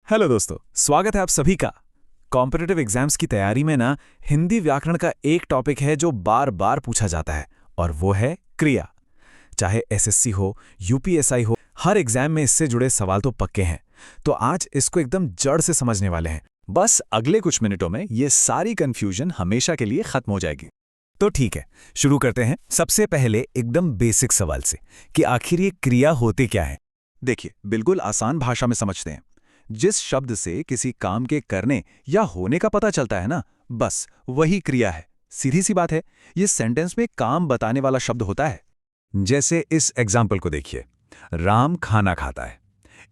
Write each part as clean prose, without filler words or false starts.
Hello दोस्तों, स्वागत है आप सभी का। कॉम्पिटिटिव एग्जाम्स की तैयारी में ना हिंदी व्याकरण का एक टॉपिक है जो बार बार पूछा जाता है और वो है क्रिया। चाहे एसएससी हो, यूपीएसआई हो, हर एग्जाम में इससे जुड़े सवाल तो पक्के हैं। तो आज इसको एकदम जड़ से समझने वाले हैं। बस अगले कुछ मिनटों में ये सारी कंफ्यूजन हमेशा के लिए खत्म हो जाएगी। तो ठीक है, शुरू करते हैं सबसे पहले एकदम बेसिक सवाल से कि आखिर ये क्रिया होते क्या है। देखिए, बिल्कुल आसान भाषा में समझते हैं। जिस शब्द से किसी काम के करने या होने का पता चलता है ना, बस वही क्रिया है। सीधी सी बात है, ये सेंटेंस में काम बताने वाला शब्द होता है। जैसे इस एग्जाम्पल को देखिए, राम खाना खाता है।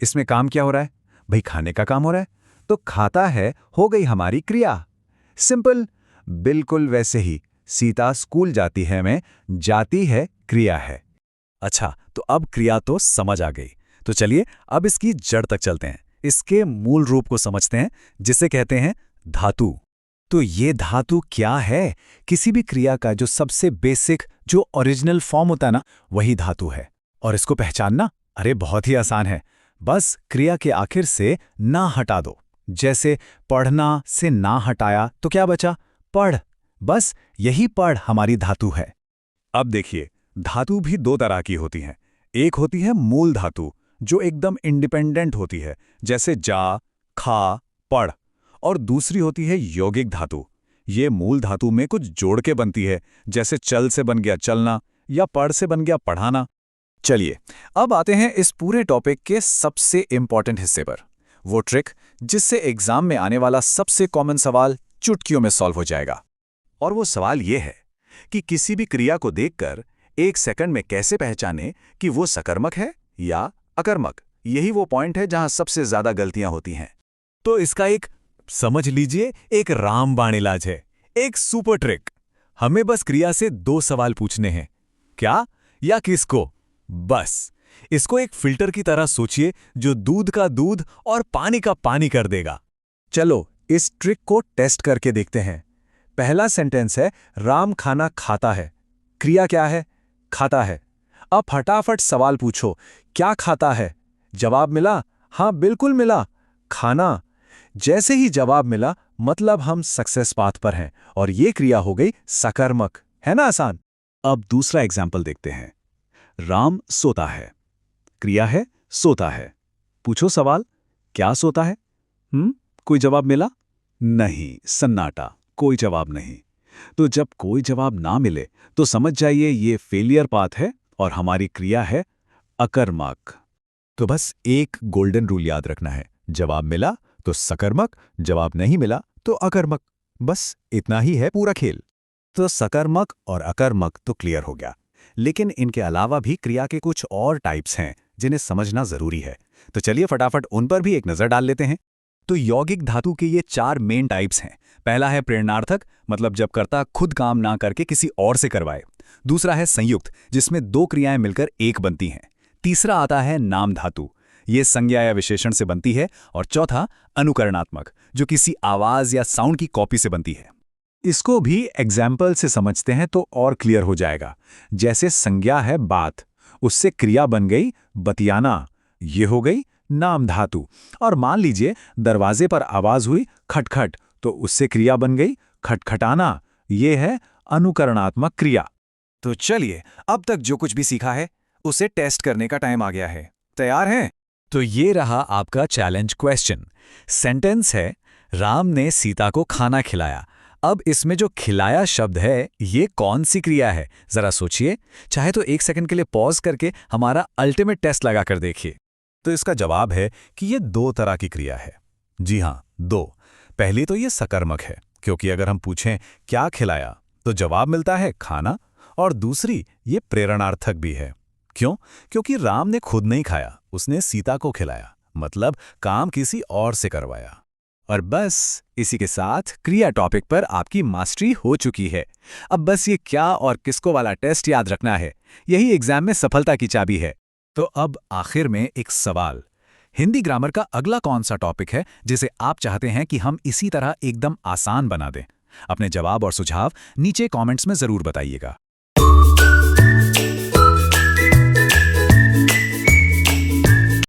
इसमें काम क्या हो रहा है? भाई खाने का काम हो रहा है, तो खाता है हो गई हमारी क्रिया। सिंपल। बिल्कुल वैसे ही सीता स्कूल जाती है में जाती है क्रिया है। अच्छा, तो अब क्रिया तो समझ आ गई। तो चलिए अब इसकी जड़ तक चलते हैं, इसके मूल रूप को समझते हैं, जिसे कहते हैं धातु। तो ये धातु क्या है? किसी भी क्रिया का जो सबसे बेसिक, जो ओरिजिनल फॉर्म होता है ना, वही धातु है। और इसको पहचानना अरे बहुत ही आसान है। बस क्रिया के आखिर से ना हटा दो। जैसे पढ़ना से ना हटाया तो क्या बचा? पढ़। बस यही पढ़ हमारी धातु है। अब देखिए, धातु भी दो तरह की होती हैं। एक होती है मूल धातु, जो एकदम इंडिपेंडेंट होती है, जैसे जा, खा, पढ़। और दूसरी होती है यौगिक धातु। ये मूल धातु में कुछ जोड़ के बनती है, जैसे चल से बन गया चलना या पढ़ से बन गया पढ़ाना। चलिए अब आते हैं इस पूरे टॉपिक के सबसे इंपॉर्टेंट हिस्से पर, वो ट्रिक जिससे एग्जाम में आने वाला सबसे कॉमन सवाल चुटकियों में सॉल्व हो जाएगा। और वो सवाल ये है कि किसी भी क्रिया को देखकर एक सेकंड में कैसे पहचाने कि वो सकर्मक है या अकर्मक। यही वो पॉइंट है जहां सबसे ज्यादा गलतियां होती हैं। तो इसका एक, समझ लीजिए, एक रामबाण इलाज है, एक सुपर ट्रिक। हमें बस क्रिया से दो सवाल पूछने हैं, क्या या किसको। बस इसको एक फिल्टर की तरह सोचिए, जो दूध का दूध और पानी का पानी कर देगा। चलो इस ट्रिक को टेस्ट करके देखते हैं। पहला सेंटेंस है, राम खाना खाता है। क्रिया क्या है? खाता है। अब फटाफट सवाल पूछो, क्या खाता है? जवाब मिला? हाँ बिल्कुल मिला, खाना। जैसे ही जवाब मिला, मतलब हम सक्सेस पाथ पर हैं और ये क्रिया हो गई सकर्मक। है ना आसान? अब दूसरा एग्जाम्पल देखते हैं। राम सोता है। क्रिया है सोता है। पूछो सवाल, क्या सोता है? कोई जवाब मिला? नहीं, सन्नाटा, कोई जवाब नहीं। तो जब कोई जवाब ना मिले तो समझ जाइए ये फेलियर पाथ है और हमारी क्रिया है अकर्मक। तो बस एक गोल्डन रूल याद रखना है, जवाब मिला तो सकर्मक, जवाब नहीं मिला तो अकर्मक। बस इतना ही है पूरा खेल। तो सकर्मक और अकर्मक तो क्लियर हो गया, लेकिन इनके अलावा भी क्रिया के कुछ और टाइप्स हैं जिन्हें समझना जरूरी है। तो चलिए फटाफट उन पर भी एक नजर डाल लेते हैं। तो यौगिक धातु के ये चार मेन टाइप्स हैं। पहला है प्रेरणार्थक, मतलब जब कर्ता खुद काम ना करके किसी और से करवाए। दूसरा है संयुक्त, जिसमें दो क्रियाएं मिलकर एक बनती हैं। तीसरा आता है नाम धातु, ये संज्ञा या विशेषण से बनती है। और चौथा अनुकरणात्मक, जो किसी आवाज या साउंड की कॉपी से बनती है। इसको भी एग्जाम्पल से समझते हैं तो और क्लियर हो जाएगा। जैसे संज्ञा है बात, उससे क्रिया बन गई बतियाना, ये हो गई नाम धातु। और मान लीजिए दरवाजे पर आवाज हुई खटखट, तो उससे क्रिया बन गई खटखटाना, ये है अनुकरणात्मक क्रिया। तो चलिए अब तक जो कुछ भी सीखा है उसे टेस्ट करने का टाइम आ गया है। तैयार हैं? तो ये रहा आपका चैलेंज क्वेश्चन। सेंटेंस है, राम ने सीता को खाना खिलाया। अब इसमें जो खिलाया शब्द है, ये कौन सी क्रिया है? जरा सोचिए। चाहे तो एक सेकंड के लिए पॉज करके हमारा अल्टीमेट टेस्ट लगा कर देखिए। तो इसका जवाब है कि ये दो तरह की क्रिया है। जी हां, दो। पहली तो ये सकर्मक है, क्योंकि अगर हम पूछें क्या खिलाया तो जवाब मिलता है खाना। और दूसरी ये प्रेरणार्थक भी है। क्यों? क्योंकि राम ने खुद नहीं खाया, उसने सीता को खिलाया, मतलब काम किसी और से करवाया। और बस इसी के साथ क्रिया टॉपिक पर आपकी मास्टरी हो चुकी है। अब बस ये क्या और किसको वाला टेस्ट याद रखना है, यही एग्जाम में सफलता की चाबी है। तो अब आखिर में एक सवाल, हिंदी ग्रामर का अगला कौन सा टॉपिक है जिसे आप चाहते हैं कि हम इसी तरह एकदम आसान बना दें? अपने जवाब और सुझाव नीचे कमेंट्स में जरूर बताइएगा।